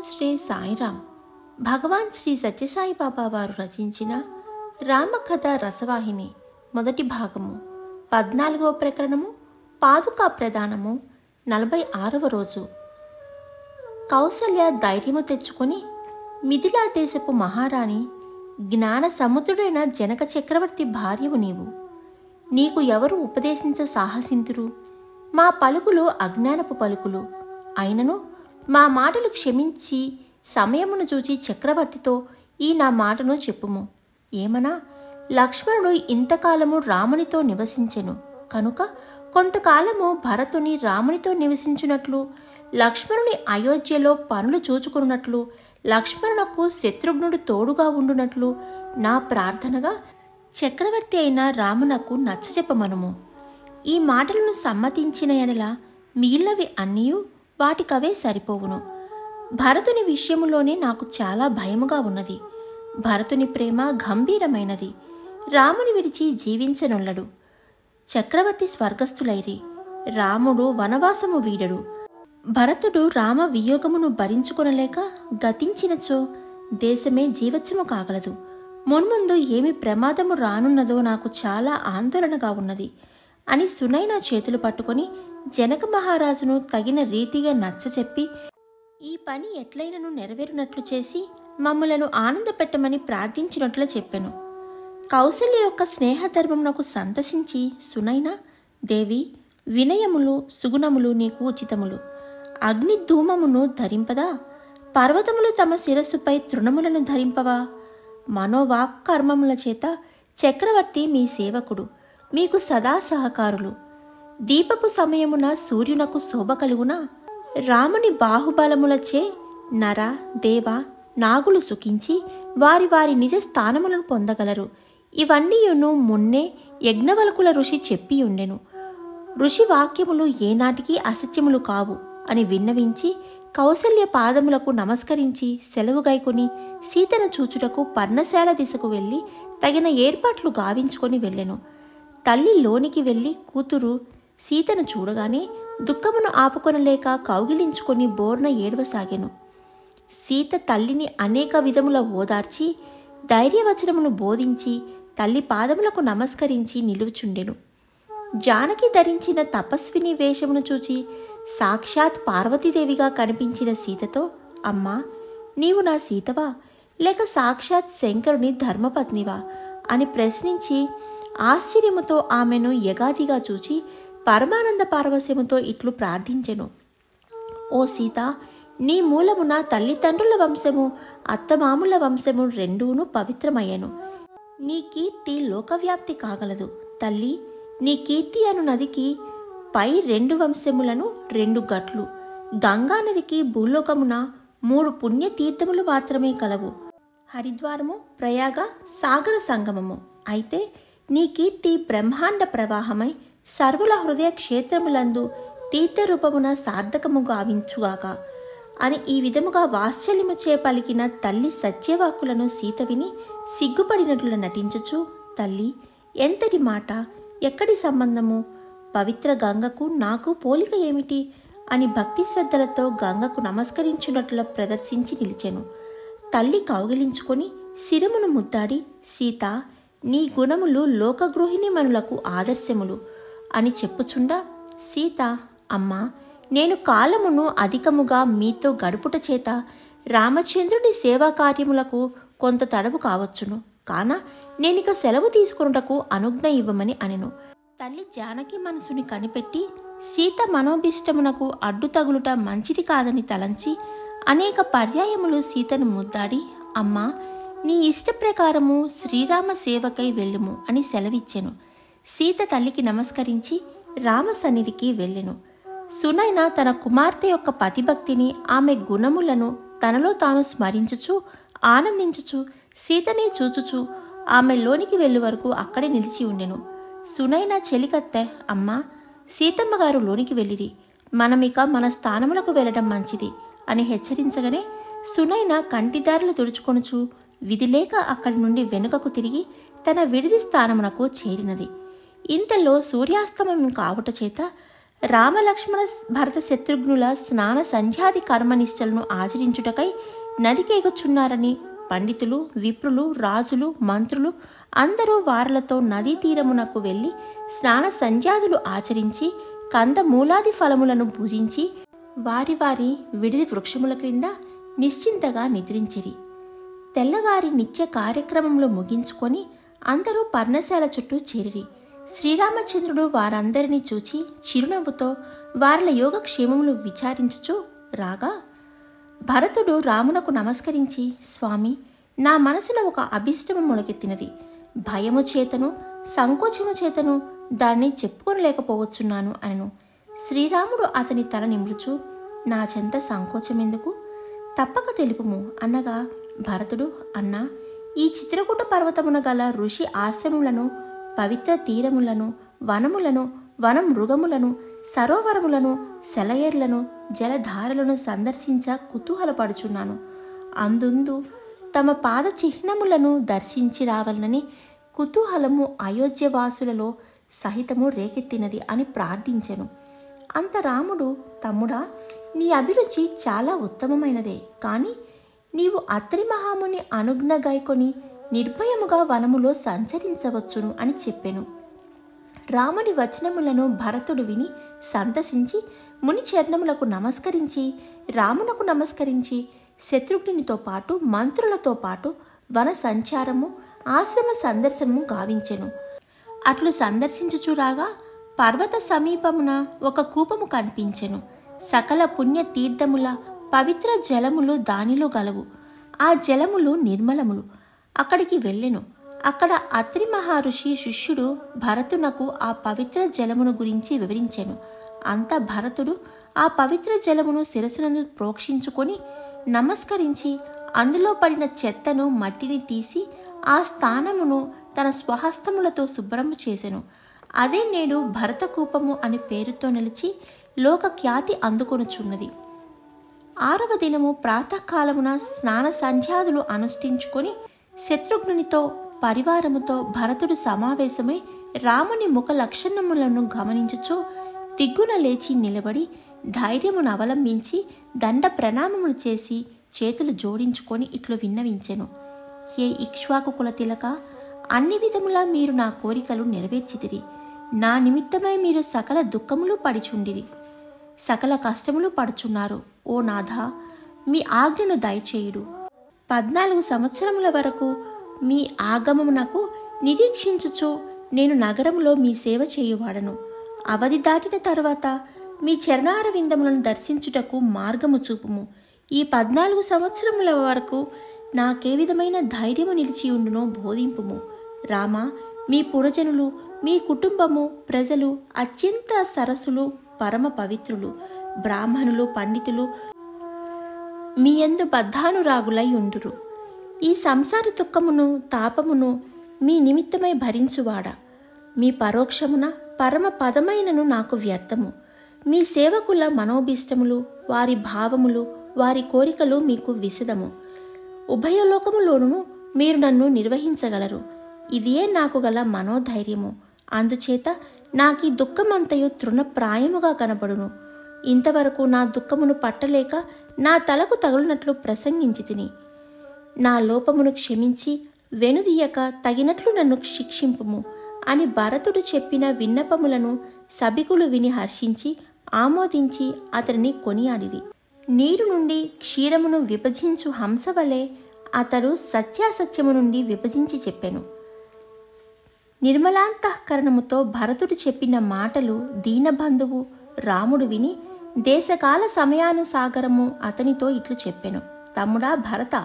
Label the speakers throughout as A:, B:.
A: శ్రీ సాయిరామ్. భగవాన్ శ్రీ సత్యసాయి బాబా వారు రచించిన రామకథ రసవాహిని మొదటి భాగము 14వ ప్రకరణము పాదుకా ప్రదానము 46వ రోజు. కౌసల్య ధైర్యము తెచ్చుకొని మిథిలా దేశపు మహారాణి, జ్ఞాన సముద్రుడైన జనక చక్రవర్తి భార్యవు నీవు. నీకు ఎవరు ఉపదేశించ సాహసింతురు? మా పలుకులు అజ్ఞానపు పలుకులు అయినను మా మాటలు క్షమించి సమయమును చూచి చక్రవర్తితో ఈ నా మాటను చెప్పుము. ఏమనా, లక్ష్మణుడు ఇంతకాలము రామునితో నివసించెను కనుక కొంతకాలము భరతుని రామునితో నివసించున్నట్లు, లక్ష్మణుని అయోధ్యలో పనులు చూచుకున్నట్లు, లక్ష్మణునకు శత్రుఘ్నుడు తోడుగా ఉండునట్లు నా ప్రార్థనగా చక్రవర్తి అయిన రామునకు నచ్చజెప్పమనుము. ఈ మాటలను సమ్మతించిన ఎడల మిగిలినవి అన్నీయూ వాటికవే సరిపోవును. భరతుని విషయములోనే నాకు చాలా భయముగా ఉన్నది. భరతుని ప్రేమ గంభీరమైనది. రాముని విడిచి జీవించనొల్లడు. చక్రవర్తి స్వర్గస్థులైరి, రాముడు వనవాసము వీడడు. భరతుడు రామ వియోగమును భరించుకొనలేక గతించినచో దేశమే జీవత్సము కాగలదు. మున్ముందు ఏమి ప్రమాదము రానున్నదో నాకు చాలా ఆందోళనగా ఉన్నది అని సునైన చేతులు పట్టుకొని జనక మహారాజును తగిన రీతిగా నచ్చచెప్పి ఈ పని ఎట్లయినను నెరవేరునట్లు చేసి మమ్ములను ఆనందపెట్టమని ప్రార్థించినట్లు చెప్పెను. కౌసల్య యొక్క స్నేహధర్మమునకు సంతసించి సునైన, దేవి, వినయములు సుగుణములు నీకు ఉచితములు. అగ్ని ధూమమును ధరింపదా? పర్వతములు తమ శిరస్సుపై తృణములను ధరింపవా? మనోవాక్కర్మముల చేత చక్రవర్తి మీ సేవకుడు, మీకు సదా సహకారులు. దీపపు సమయమున సూర్యునకు శోభ కలుగునా? రాముని బాహుబలములచే నర దేవ నాగులు సుఖించి వారి వారి నిజ స్థానములను పొందగలరు. ఇవన్నీయును మున్నే యజ్ఞవల్కుల ఋషి చెప్పియుండెను. ఋషి వాక్యములు ఏనాటికి అసత్యములు కావు అని విన్నవించి కౌసల్య పాదములకు నమస్కరించి సెలవుగైకొని సీతను చూచుటకు పర్ణశాల దిశకు వెళ్ళి తగిన ఏర్పాట్లు గావించుకొని వెళ్ళెను. తల్లి లోనికి వెళ్ళి కూతురు సీతను చూడగానే దుఃఖమును ఆపుకొనలేక కౌగిలించుకొని బోర్న ఏడవసాగెను. సీత తల్లిని అనేక విధముల ఓదార్చి ధైర్యవచనమును బోధించి తల్లి పాదములకు నమస్కరించి నిలువుచుండెను. జానకి ధరించిన తపస్విని వేషమును చూచి సాక్షాత్ పార్వతీదేవిగా కనిపించిన సీతతో, అమ్మా, నీవు నా సీతవా లేక సాక్షాత్ శంకరుని ధర్మపత్నివా అని ప్రశ్నించి ఆశ్చర్యముతో ఆమెను యగాదిగా చూచి పరమానంద పారవస్యముతో ఇట్లు ప్రార్థించెను. ఓ సీత, నీ మూలమున తల్లిదండ్రుల వంశము అత్తమాముల వంశము రెండూను పవిత్రమయ్యను. నీ కీర్తి లోకవ్యాప్తి కాగలదు. తల్లి, నీ కీర్తి అను నదికి పై 2 వంశములను 2 గట్లు. గంగా నదికి భూలోకమున 3 పుణ్యతీర్థములు మాత్రమే కలవు. హరిద్వారము, ప్రయాగ, సాగర సంగమము. అయితే నీ కీర్తి బ్రహ్మాండ ప్రవాహమై సర్వుల హృదయ క్షేత్రములందు తీర్థరూపమున సార్థకము గావించుగాక అని ఈ విధముగా వాత్సల్యముచే పలికిన తల్లి సత్యవాక్కులను సీత విని సిగ్గుపడినట్లు నటించుచు, తల్లి, ఎంతటి మాట, ఎక్కడి సంబంధము? పవిత్ర గంగకు నాకు పోలిక ఏమిటి అని భక్తి శ్రద్ధలతో గంగకు నమస్కరించున్నట్లు ప్రదర్శించి నిలిచెను. తల్లి కౌగిలించుకొని శిరమును ముద్దాడి, సీత, నీ గుణములు లోకగృహిణి మనులకు ఆదర్శములు అని చెప్పుచుండా, సీత, అమ్మా, నేను కాలమును అధికముగా మీతో గడుపుట చేత రామచంద్రుని సేవా కార్యములకు కొంత తడవు కావచ్చును. కాన నేనిక సెలవు తీసుకొనుటకు అనుజ్ఞ ఇవ్వమని అనెను. తల్లి జానకి మనసుని కనిపెట్టి సీత మనోభిష్టమునకు అడ్డు తగులుట మంచిది కాదని తలంచి అనేక పర్యాయములు సీతను ముద్దాడి, అమ్మా, నీ ఇష్ట ప్రకారము శ్రీరామ సేవకై వెళ్ళుము అని సెలవిచ్చెను. సీత తల్లికి నమస్కరించి రామ సన్నిధికి వెళ్ళెను. సునైన తన కుమార్తె యొక్క పతిభక్తిని, ఆమె గుణములను తనలో తాను స్మరించుచు ఆనందించుచు సీతనే చూచుచు ఆమె లోనికి వెళ్ళు వరకు అక్కడే నిలిచి ఉండెను. సునైన చెలికత్తె, అమ్మా, సీతమ్మగారు లోనికి వెళ్ళిరి, మనమిక మన స్థానములకు వెళ్ళడం మంచిది అని హెచ్చరించగానే సునైన కంటిదారులు తుడుచుకొనుచు విధిలేక అక్కడి నుండి వెనుకకు తిరిగి తన విడిది స్థానమునకు చేరినది. ఇంతలో సూర్యాస్తమయం కావుట చేత రామలక్ష్మణ భరత శత్రుఘ్నుల స్నాన సంధ్యాది కర్మనిష్టలను ఆచరించుటకై నదికేగుచున్నారని పండితులు, విప్రులు, రాజులు, మంత్రులు అందరూ వారలతో నదీ తీరమునకు వెళ్ళి స్నాన సంధ్యాదులు ఆచరించి కందమూలాది ఫలములను పూజించి వారి వారి విడిది వృక్షముల క్రింద నిశ్చింతగా నిద్రించిరి. తెల్లవారి నిత్య కార్యక్రమంలో ముగించుకొని అందరూ పర్ణశాల చుట్టూ చేరిరి. శ్రీరామచంద్రుడు వారందరినీ చూచి చిరునవ్వుతో వారిల యోగక్షేమములు విచారించుచూ రాగా భరతుడు రామునకు నమస్కరించి, స్వామి, నా మనసులో ఒక అభిష్టము మొలకెత్తినది. భయము చేతను సంకోచము చేతను దాన్ని చెప్పుకొనలేకపోవచ్చున్నాను అనను. శ్రీరాముడు అతని తల నిమురుచు, నా చెంత సంకోచమెందుకు, తప్పక తెలుపుము అనగా భరతుడు, అన్నా, ఈ చిత్రకూట పర్వతమున గల ఋషి ఆశ్రములను, పవిత్ర తీరములను, వనములను, వనం మృగములను, సరోవరములను, సెలయేర్లను, జలధారలను సందర్శించ కుతూహలపడుచున్నాను. అందుందు తమ పాద చిహ్నములను దర్శించి రావాలని కుతూహలము అయోధ్యవాసులలో సహితము రేకెత్తినది అని ప్రార్థించెను. అంత రాముడు, తమ్ముడా, నీ అభిరుచి చాలా ఉత్తమమైనదే, కానీ నీవు అత్రి మహాముని అనుజ్ఞ గైకొని నిర్భయముగా వనములో సంచరించవచ్చును అని చెప్పెను. రాముని వచనములను భరతుడు విని సంతసించి ముని చరణములకు నమస్కరించి రామునకు నమస్కరించి శత్రుఘ్నునితో పాటు మంత్రులతో పాటు వన సంచారము, ఆశ్రమ సందర్శనము గావించెను. అట్లు సందర్శించుచురాగా పర్వత సమీపమున ఒక కూపము కనిపించెను. సకల పుణ్య తీర్థముల పవిత్ర జలములు దానిలో గలవు. ఆ జలములు నిర్మలములు. అక్కడికి వెళ్ళెను. అక్కడ అత్రి మహర్షి శిష్యుడు భరతునకు ఆ పవిత్ర జలమును గురించి వివరించెను. అంత భరతుడు ఆ పవిత్ర జలమును శిరస్సునందు ప్రోక్షించుకొని నమస్కరించి అందులో పడిన చెత్తను, మట్టిని తీసి ఆ స్థానమును తన స్వహస్తములతో శుభ్రము చేసెను. అదే నేడు భరతకూపము అని పేరుతో నిలిచి లోక ఖ్యాతి అందుకొనుచున్నది. 6వ దినము ప్రాతకాలమున స్నాన సంధ్యాదులు అనుష్ఠించుకొని శత్రుఘ్నునితో పరివారముతో భరతుడు సమావేశమై రాముని ముఖ లక్షణములను గమనించుచు దిగ్గున లేచి నిలబడి ధైర్యమును అవలంబించి దండ ప్రణామములు చేసి చేతులు జోడించుకొని ఇట్లు విన్నవించెను. ఏ ఇక్ష్వాకు కుల తిలక, అన్ని విధములా మీరు నా కోరికలు నెరవేర్చితిరి. నా నిమిత్తమై మీరు సకల దుఃఖములు పడిచుండిరి, సకల కష్టములు పడుచున్నారు. ఓ నాథ, మీ ఆజ్ఞను దయచేయుడు. 14 సంవత్సరముల వరకు మీ ఆగమమునకు నిరీక్షించుచు నేను నగరములో మీ సేవ చేయువాడను. అవధి దాటిన తరువాత మీ చరణార విందములను దర్శించుటకు మార్గము చూపుము. ఈ 14 సంవత్సరముల వరకు నాకే విధమైన ధైర్యము నిలిచి ఉండునో బోధింపుము. రామ, మీ పురజనులు, మీ కుటుంబము, ప్రజలు అత్యంత సరసులు, పరమ పవిత్రులు, బ్రాహ్మణులు, పండితులు మీ యందు బద్ధానురాగులై ఉండురు. ఈ సంసార దుఃఖమును తాపమును మీ నిమిత్తమై భరించువాడా, మీ పరోక్షమున పరమ పదమైనను నాకు వ్యర్థము. మీ సేవకుల మనోభీష్టములు, వారి భావములు, వారి కోరికలు మీకు విశదము. ఉభయలోకములోనూ మీరు నన్ను నిర్వహించగలరు. ఇదియే నాకు గల మనోధైర్యము. అందుచేత నాకీ దుఃఖమంతయు తృణప్రాయముగా కనబడును. ఇంతవరకు నా దుఃఖమును పట్టలేక నా తలకు తగులునట్లు ప్రసంగించి తిని. నా లోపమును క్షమించి వెనుదీయక తగినట్లు నన్ను శిక్షింపుము అని భరతుడు చెప్పిన విన్నపములను సభికులు విని హర్షించి ఆమోదించి అతడిని కొనియాడిరి. నీరు నుండి క్షీరమును విభజించు హంస వలె అతడు సత్యాసత్యము నుండి విభజించి చెప్పెను. నిర్మలాంతఃకరణముతో భరతుడు చెప్పిన మాటలు దీనబంధువు రాముడు విని దేశకాల సమయానుసాగరము అతనితో ఇట్లు చెప్పెను. తమ్ముడా భరత,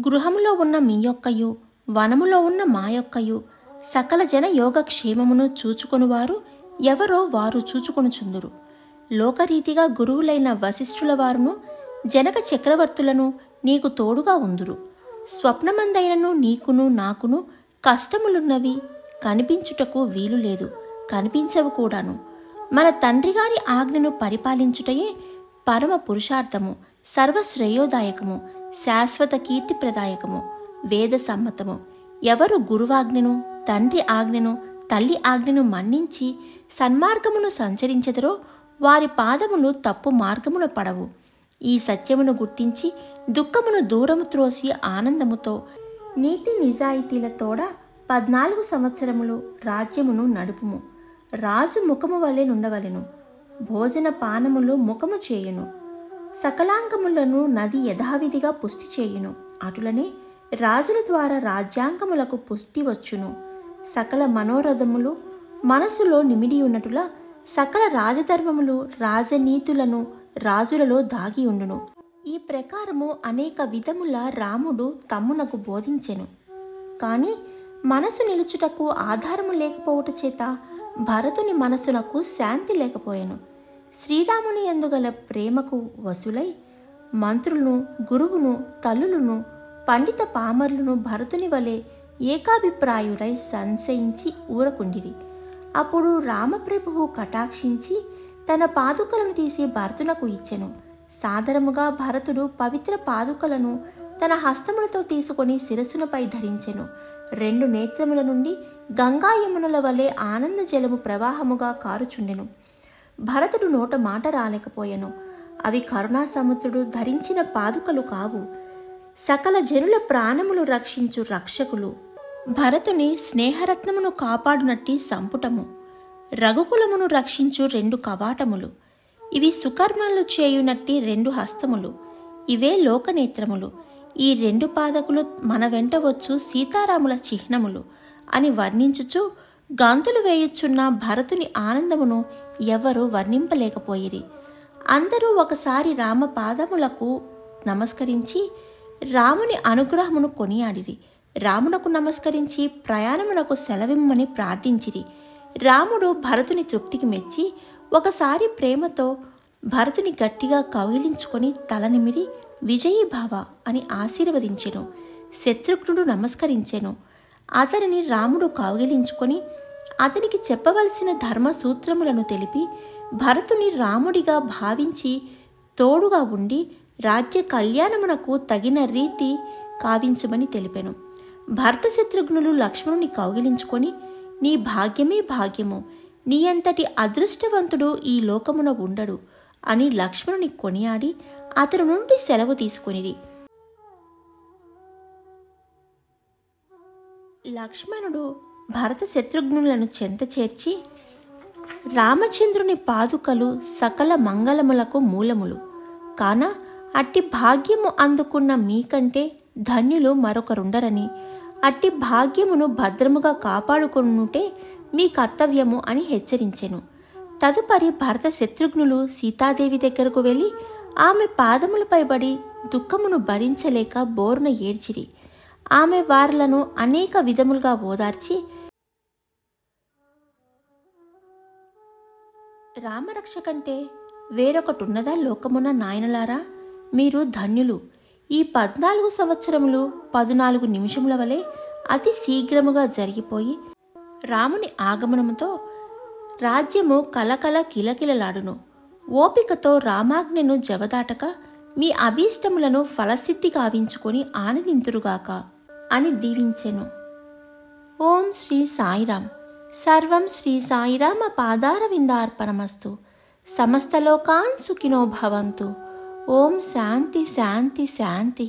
A: గృహములో ఉన్న మీ యొక్కయు వనములో ఉన్న మా యొక్కయు సకల జన యోగక్షేమమును చూచుకొనువారు ఎవరో వారు చూచుకొనుచుందురు. లోకరీతిగా గురువులైన వశిష్ఠుల వారును జనక చక్రవర్తులను నీకు తోడుగా ఉందురు. స్వప్నమందైనను నీకును నాకును కష్టములున్నవి, కనిపించుటకు వీలు లేదు, కనిపించవు కూడాను. మన తండ్రిగారి ఆజ్ఞను పరిపాలించుటయే పరమ పురుషార్థము, సర్వశ్రేయోదాయకము, శాశ్వత కీర్తిప్రదాయకము, వేద సమ్మతము. ఎవరు గురువాజ్ఞను, తండ్రి ఆజ్ఞను, తల్లి ఆజ్ఞను మన్నించి సన్మార్గమును సంచరించెదరో వారి పాదములు తప్పు మార్గమున పడవు. ఈ సత్యమును గుర్తించి దుఃఖమును దూరము త్రోసి ఆనందముతో నీతి నిజాయితీలతోడ 14 సంవత్సరములు రాజ్యమును నడుపుము. రాజు ముఖము వలె నుండవలెను. భోజన పానములు ముఖము చేయును. సకలాంగములను నది యథావిధిగా పుష్టి చేయును. అటులనే రాజుల ద్వారా రాజ్యాంగములకు పుష్టి వచ్చును. సకల మనోరథములు మనసులో నిమిడి ఉన్నట్టులా సకల రాజధర్మములు రాజనీతులను రాజులలో దాగి ఉండును. ఈ ప్రకారము అనేక విధముల రాముడు తమ్మునకు బోధించెను. కాని మనసు నిలుచుటకు ఆధారము లేకపోవట చేత భరతుని మనసునకు శాంతి లేకపోయెను. శ్రీరాముని యందుగల ప్రేమకు వసులై మంత్రులను, గురువును, తల్లులను, పండిత పామరులను భరతుని వలె ఏకాభిప్రాయులై సంశయించి ఊరకుండిరి. అప్పుడు రామప్రభువు కటాక్షించి తన పాదుకలను తీసి భరతునకు ఇచ్చెను. సాదరముగా భరతుడు పవిత్ర పాదుకలను తన హస్తములతో తీసుకొని శిరస్సునపై ధరించెను. 2 నేత్రముల నుండి గంగా యమునల వలె ఆనంద జలము ప్రవాహముగా కారుచుండెను. భరతుడు నోట మాట రాలేకపోయెను. అవి కరుణా సముద్రుడు ధరించిన పాదుకలు కావు, సకల జనుల ప్రాణములు రక్షించు రక్షకులు. భరతుని స్నేహరత్నమును కాపాడునట్టి సంపుటము, రఘుకులమును రక్షించు 2 కవాటములు. ఇవి సుకర్మలు చేయునట్టి 2 హస్తములు. ఇవే లోకనేత్రములు. ఈ 2 పాదకులు మన వెంట వచ్చు సీతారాముల చిహ్నములు అని వర్ణించుచు గంతులు వేయుచున్న భరతుని ఆనందమును ఎవరు వర్ణింపలేకపోయిరి. అందరూ ఒకసారి రామ పాదములకు నమస్కరించి రాముని అనుగ్రహమును కొనియాడిరి. రామునకు నమస్కరించి ప్రయాణమునకు సెలవిమ్మని ప్రార్థించిరి. రాముడు భరతుని తృప్తికి మెచ్చి ఒకసారి ప్రేమతో భరతుని గట్టిగా కౌగిలించుకొని తల నిమిరి విజయీభావ అని ఆశీర్వదించెను. శత్రుఘ్నుడు నమస్కరించెను. అతనిని రాముడు కౌగిలించుకొని అతనికి చెప్పవలసిన ధర్మ సూత్రములను తెలిపి భరతుని రాముడిగా భావించి తోడుగా ఉండి రాజ్య కళ్యాణమునకు తగిన రీతి కావించమని తెలిపెను. భరత శత్రుఘ్నులు లక్ష్మణుని కౌగిలించుకొని నీ భాగ్యమే భాగ్యము, నీ అంతటి అదృష్టవంతుడు ఈ లోకమున ఉండడు అని లక్ష్మణుని కొనియాడి అతని నుండి సెలవు తీసుకొనిరి. లక్ష్మణుడు భరత శత్రుఘ్నులను చెంత చేర్చి రామచంద్రుని పాదుకలు సకల మంగళములకు మూలములు కాన అట్టి భాగ్యము అందుకున్న మీకంటే ధన్యులు మరొకరుండరని, అట్టి భాగ్యమును భద్రముగా కాపాడుకొనుటే మీ కర్తవ్యము అని హెచ్చరించెను. తదుపరి భరత శత్రుఘ్నులు సీతాదేవి దగ్గరకు వెళ్ళి ఆమె పాదములపై పడి దుఃఖమును భరించలేక బోరున ఏడ్చిరి. ఆమె వారులను అనేక విధములుగా ఓదార్చి, రామరక్ష కంటే వేరొకటున్నదా లోకమున నాయనలారా? మీరు ధన్యులు. ఈ 14 సంవత్సరములు 14 నిమిషముల వలె అతి శీఘ్రముగా జరిగిపోయి రాముని ఆగమనముతో రాజ్యము కలకల కిలకిలలాడును. ఓపికతో రామాజ్ఞను జవదాటక మీ అభీష్టములను ఫలసిద్ధి కావించుకొని ఆనందింతురుగాక అని దీవించెను. ఓం శ్రీ సాయిరాం. సర్వం శ్రీ సాయిరామ పాదారవిందార్పణమస్తు. సమస్తలోకాన్ సుఖినో భవంతు. ఓం శాంతి శాంతి శాంతి.